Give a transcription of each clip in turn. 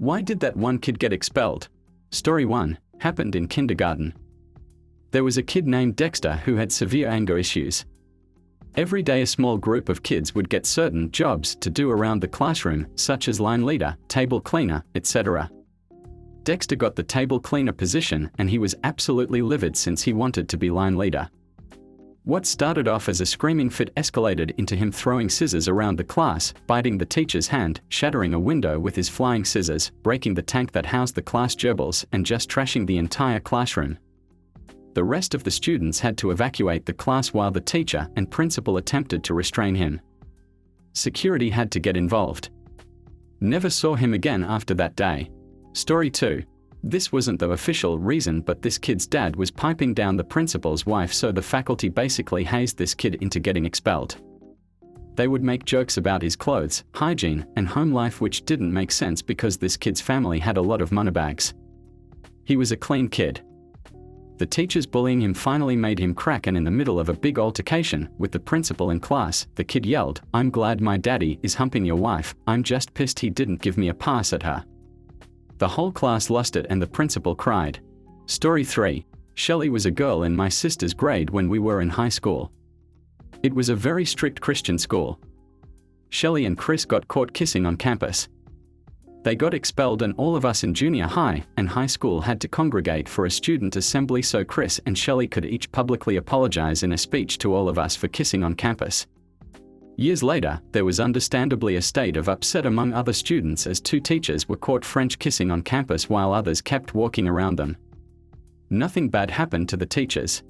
Why did that one kid get expelled? Story 1 happened in kindergarten. There was a kid named Dexter who had severe anger issues. Every day a small group of kids would get certain jobs to do around the classroom, such as line leader, table cleaner, etc. Dexter got the table cleaner position and he was absolutely livid since he wanted to be line leader. What started off as a screaming fit escalated into him throwing scissors around the class, biting the teacher's hand, shattering a window with his flying scissors, breaking the tank that housed the class gerbils, and just trashing the entire classroom. The rest of the students had to evacuate the class while the teacher and principal attempted to restrain him. Security had to get involved. Never saw him again after that day. Story 2. This wasn't the official reason, but this kid's dad was piping down the principal's wife, so the faculty basically hazed this kid into getting expelled. They would make jokes about his clothes, hygiene, and home life, which didn't make sense because this kid's family had a lot of moneybags. He was a clean kid. The teachers bullying him finally made him crack, and in the middle of a big altercation with the principal in class, the kid yelled, "I'm glad my daddy is humping your wife, I'm just pissed he didn't give me a pass at her." The whole class lost it and the principal cried. Story 3. Shelley was a girl in my sister's grade when we were in high school. It was a very strict Christian school. Shelley and Chris got caught kissing on campus. They got expelled and all of us in junior high and high school had to congregate for a student assembly so Chris and Shelley could each publicly apologize in a speech to all of us for kissing on campus. Years later, there was understandably a state of upset among other students as two teachers were caught French kissing on campus while others kept walking around them. Nothing bad happened to the teachers.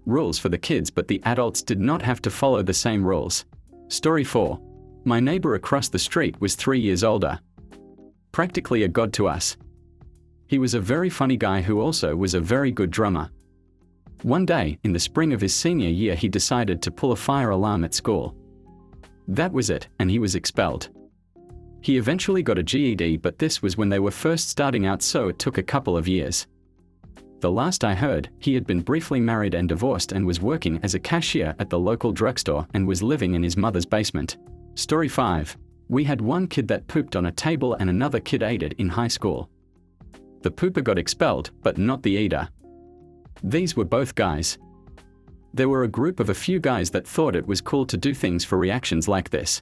Rules for the kids, but the adults did not have to follow the same rules. Story 4. My neighbor across the street was 3 years older. Practically a god to us. He was a very funny guy who also was a very good drummer. One day, in the spring of his senior year, he decided to pull a fire alarm at school. That was it, and he was expelled. He eventually got a GED, but this was when they were first starting out, so it took a couple of years. The last I heard, he had been briefly married and divorced and was working as a cashier at the local drugstore and was living in his mother's basement. Story 5. We had one kid that pooped on a table and another kid ate it in high school. The pooper got expelled, but not the eater. These were both guys. There were a group of a few guys that thought it was cool to do things for reactions like this.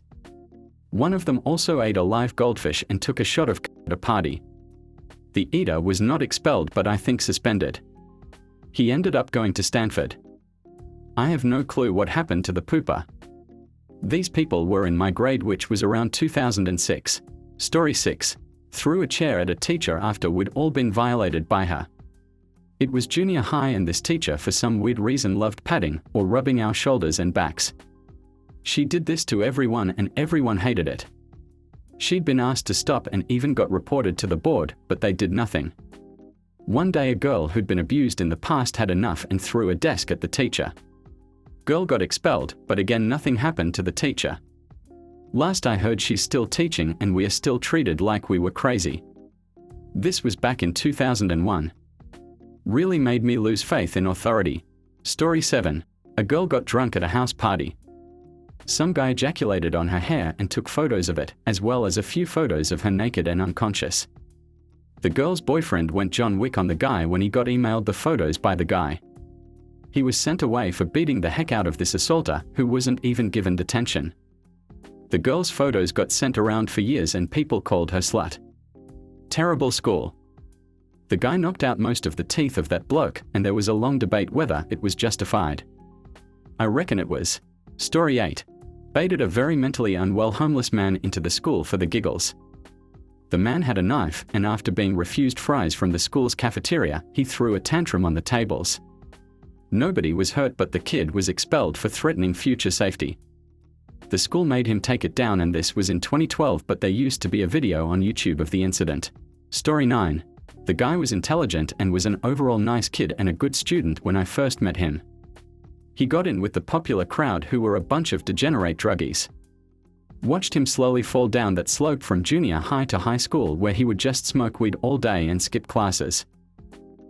One of them also ate a live goldfish and took a shot of at a party. The eater was not expelled, but I think suspended. He ended up going to Stanford. I have no clue what happened to the pooper. These people were in my grade, which was around 2006. Story 6. Threw a chair at a teacher after we'd all been violated by her. It was junior high and this teacher for some weird reason loved patting or rubbing our shoulders and backs. She did this to everyone and everyone hated it. She'd been asked to stop and even got reported to the board, but they did nothing. One day a girl who'd been abused in the past had enough and threw a desk at the teacher. Girl got expelled, but again nothing happened to the teacher. Last I heard, she's still teaching and we are still treated like we were crazy. This was back in 2001. Really made me lose faith in authority. Story 7. A girl got drunk at a house party. Some guy ejaculated on her hair and took photos of it, as well as a few photos of her naked and unconscious. The girl's boyfriend went John Wick on the guy when he got emailed the photos by the guy. He was sent away for beating the heck out of this assaulter, who wasn't even given detention. The girl's photos got sent around for years and people called her slut. Terrible school. The guy knocked out most of the teeth of that bloke, and there was a long debate whether it was justified. I reckon it was. Story 8. Baited a very mentally unwell homeless man into the school for the giggles. The man had a knife, and after being refused fries from the school's cafeteria, he threw a tantrum on the tables. Nobody was hurt, but the kid was expelled for threatening future safety. The school made him take it down, and this was in 2012, but there used to be a video on YouTube of the incident. Story 9. The guy was intelligent and was an overall nice kid and a good student when I first met him. He got in with the popular crowd who were a bunch of degenerate druggies. Watched him slowly fall down that slope from junior high to high school, where he would just smoke weed all day and skip classes.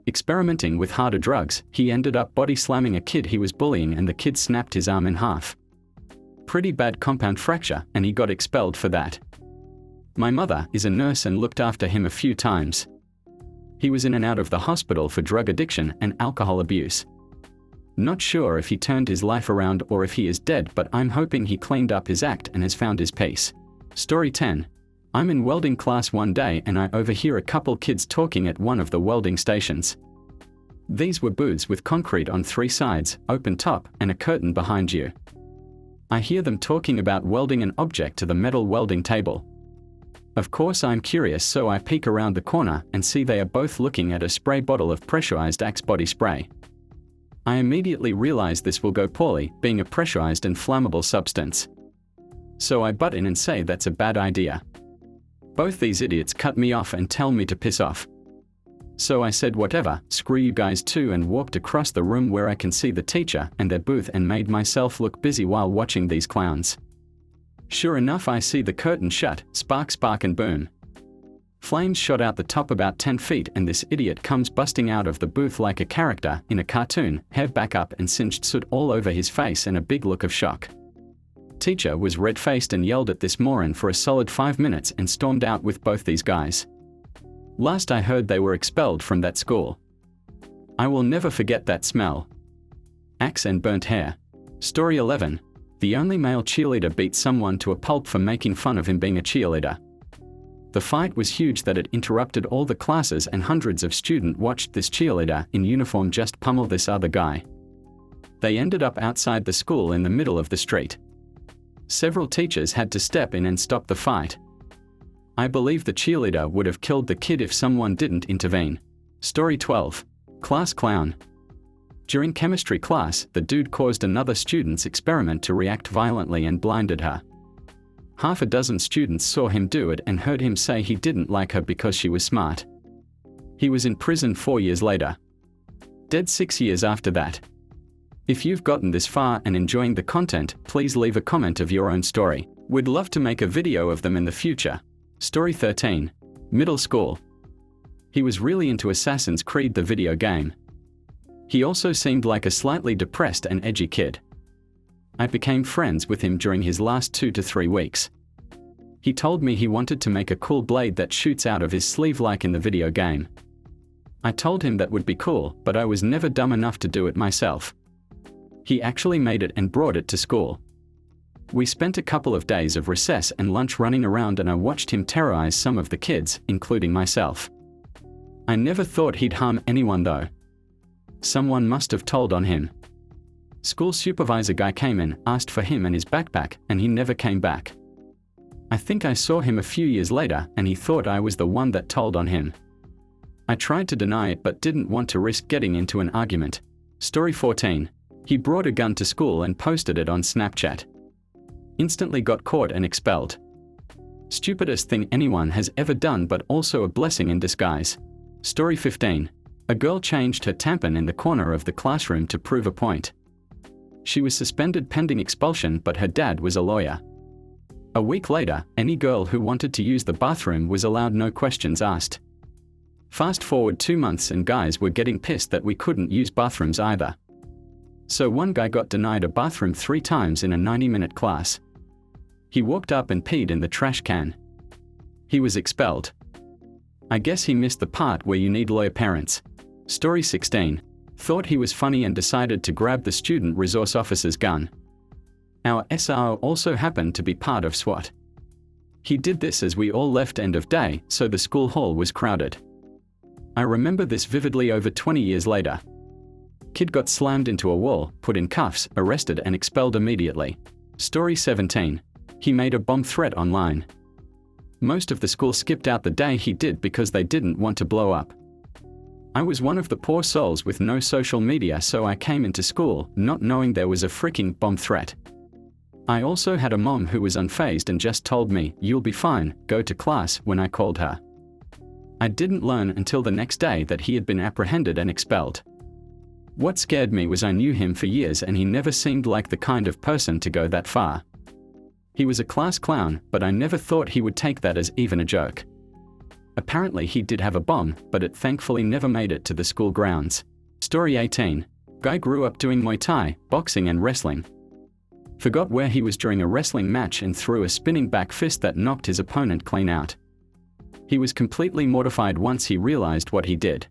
Experimenting with harder drugs, he ended up body slamming a kid he was bullying and the kid snapped his arm in half. Pretty bad compound fracture, and he got expelled for that. My mother is a nurse and looked after him a few times. He was in and out of the hospital for drug addiction and alcohol abuse. Not sure if he turned his life around or if he is dead, but I'm hoping he cleaned up his act and has found his peace. Story 10. I'm in welding class one day and I overhear a couple kids talking at one of the welding stations. These were booths with concrete on 3 sides, open top, and a curtain behind you. I hear them talking about welding an object to the metal welding table. Of course I'm curious, so I peek around the corner and see they are both looking at a spray bottle of pressurized Axe body spray. I immediately realize this will go poorly, being a pressurized and flammable substance. So I butt in and say that's a bad idea. Both these idiots cut me off and tell me to piss off. So I said whatever, screw you guys too, and walked across the room where I can see the teacher and their booth and made myself look busy while watching these clowns. Sure enough, I see the curtain shut, spark spark and boom. Flames shot out the top about 10 feet and this idiot comes busting out of the booth like a character in a cartoon, hair back up and singed soot all over his face and a big look of shock. Teacher was red-faced and yelled at this moron for a solid 5 minutes and stormed out with both these guys. Last I heard they were expelled from that school. I will never forget that smell. Axe and burnt hair. Story 11. The only male cheerleader beat someone to a pulp for making fun of him being a cheerleader. The fight was huge that it interrupted all the classes and hundreds of students watched this cheerleader in uniform just pummel this other guy. They ended up outside the school in the middle of the street. Several teachers had to step in and stop the fight. I believe the cheerleader would have killed the kid if someone didn't intervene. Story 12. Class clown. During chemistry class, the dude caused another student's experiment to react violently and blinded her. Half a dozen students saw him do it and heard him say he didn't like her because she was smart. He was in prison 4 years later. Dead 6 years after that. If you've gotten this far and enjoying the content, please leave a comment of your own story. We'd love to make a video of them in the future. Story 13. Middle school. He was really into Assassin's Creed, the video game. He also seemed like a slightly depressed and edgy kid. I became friends with him during his last 2 to 3 weeks. He told me he wanted to make a cool blade that shoots out of his sleeve like in the video game. I told him that would be cool, but I was never dumb enough to do it myself. He actually made it and brought it to school. We spent a couple of days of recess and lunch running around and I watched him terrorize some of the kids, including myself. I never thought he'd harm anyone though. Someone must have told on him. School supervisor guy came in, asked for him and his backpack, and he never came back. I think I saw him a few years later and he thought I was the one that told on him. I tried to deny it but didn't want to risk getting into an argument. Story 14. He brought a gun to school and posted it on Snapchat. Instantly got caught and expelled. Stupidest thing anyone has ever done, but also a blessing in disguise. Story 15. A girl changed her tampon in the corner of the classroom to prove a point. She was suspended pending expulsion, but her dad was a lawyer. A week later, any girl who wanted to use the bathroom was allowed, no questions asked. Fast forward 2 months and guys were getting pissed that we couldn't use bathrooms either. So one guy got denied a bathroom 3 times in a 90-minute class. He walked up and peed in the trash can. He was expelled. I guess he missed the part where you need lawyer parents. Story 16. Thought he was funny and decided to grab the student resource officer's gun. Our SRO also happened to be part of SWAT. He did this as we all left end of day, so the school hall was crowded. I remember this vividly over 20 years later. Kid got slammed into a wall, put in cuffs, arrested and expelled immediately. Story 17. He made a bomb threat online. Most of the school skipped out the day he did because they didn't want to blow up. I was one of the poor souls with no social media, so I came into school not knowing there was a freaking bomb threat. I also had a mom who was unfazed and just told me, "You'll be fine, go to class," when I called her. I didn't learn until the next day that he had been apprehended and expelled. What scared me was I knew him for years and he never seemed like the kind of person to go that far. He was a class clown, but I never thought he would take that as even a joke. Apparently he did have a bomb, but it thankfully never made it to the school grounds. Story 18. Guy grew up doing Muay Thai, boxing and wrestling. Forgot where he was during a wrestling match and threw a spinning back fist that knocked his opponent clean out. He was completely mortified once he realized what he did.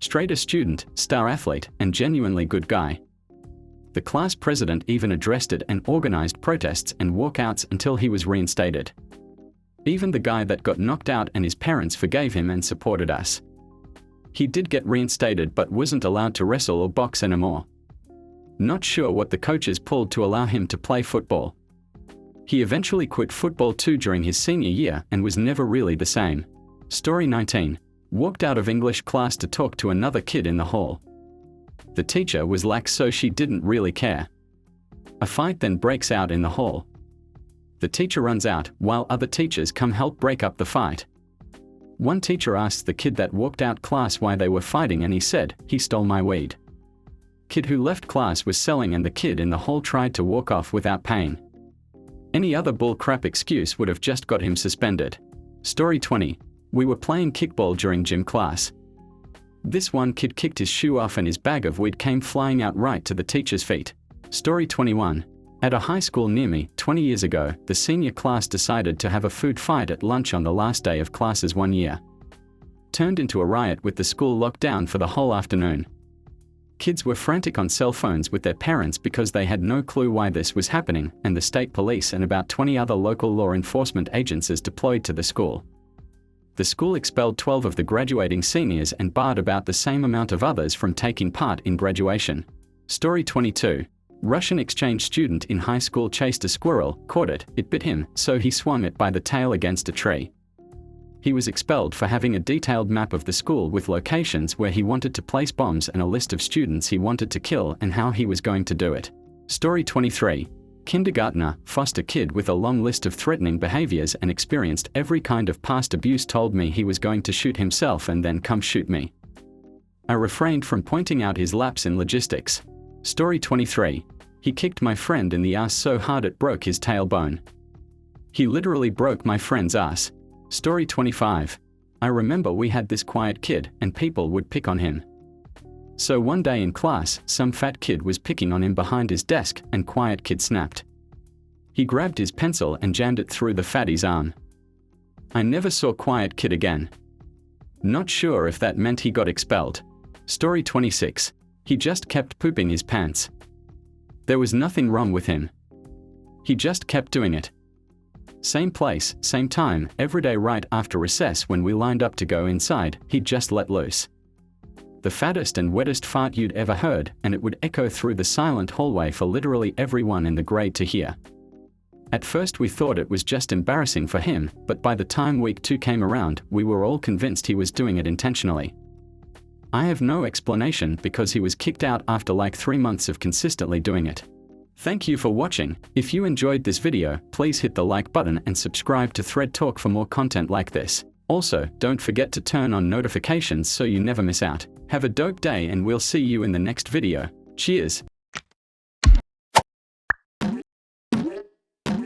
Straight A student, star athlete, and genuinely good guy. The class president even addressed it and organized protests and walkouts until he was reinstated. Even the guy that got knocked out and his parents forgave him and supported us. He did get reinstated but wasn't allowed to wrestle or box anymore. Not sure what the coaches pulled to allow him to play football. He eventually quit football too during his senior year and was never really the same. Story 19. Walked out of English class to talk to another kid in the hall. The teacher was lax, so she didn't really care. A fight then breaks out in the hall. The teacher runs out while other teachers come help break up the fight. One teacher asked the kid that walked out class why they were fighting and he said, "He stole my weed." Kid who left class was selling and the kid in the hall tried to walk off without paying. Any other bullcrap excuse would have just got him suspended. Story 20. We were playing kickball during gym class. This one kid kicked his shoe off and his bag of weed came flying out right to the teacher's feet. Story 21. At a high school near me, 20 years ago, the senior class decided to have a food fight at lunch on the last day of classes one year. Turned into a riot with the school locked down for the whole afternoon. Kids were frantic on cell phones with their parents because they had no clue why this was happening, and the state police and about 20 other local law enforcement agencies deployed to the school. The school expelled 12 of the graduating seniors and barred about the same amount of others from taking part in graduation. Story 22. Russian exchange student in high school chased a squirrel, caught it bit him, so he swung it by the tail against a tree. He was expelled for having a detailed map of the school with locations where he wanted to place bombs and a list of students he wanted to kill and how he was going to do it. Story 23. Kindergartner, foster kid with a long list of threatening behaviors and experienced every kind of past abuse told me he was going to shoot himself and then come shoot me. I refrained from pointing out his lapse in logistics. Story 23. He kicked my friend in the ass so hard it broke his tailbone. He literally broke my friend's ass. Story 25. I remember we had this quiet kid and people would pick on him. So one day in class, some fat kid was picking on him behind his desk and quiet kid snapped. He grabbed his pencil and jammed it through the fatty's arm. I never saw quiet kid again. Not sure if that meant he got expelled. Story 26. He just kept pooping his pants. There was nothing wrong with him. He just kept doing it. Same place, same time, every day right after recess when we lined up to go inside, he'd just let loose. The fattest and wettest fart you'd ever heard, and it would echo through the silent hallway for literally everyone in the grade to hear. At first we thought it was just embarrassing for him, but by the time week 2 came around, we were all convinced he was doing it intentionally. I have no explanation because he was kicked out after like 3 months of consistently doing it. Thank you for watching. If you enjoyed this video, please hit the like button and subscribe to Thread Talk for more content like this. Also, don't forget to turn on notifications so you never miss out. Have a dope day and we'll see you in the next video. Cheers!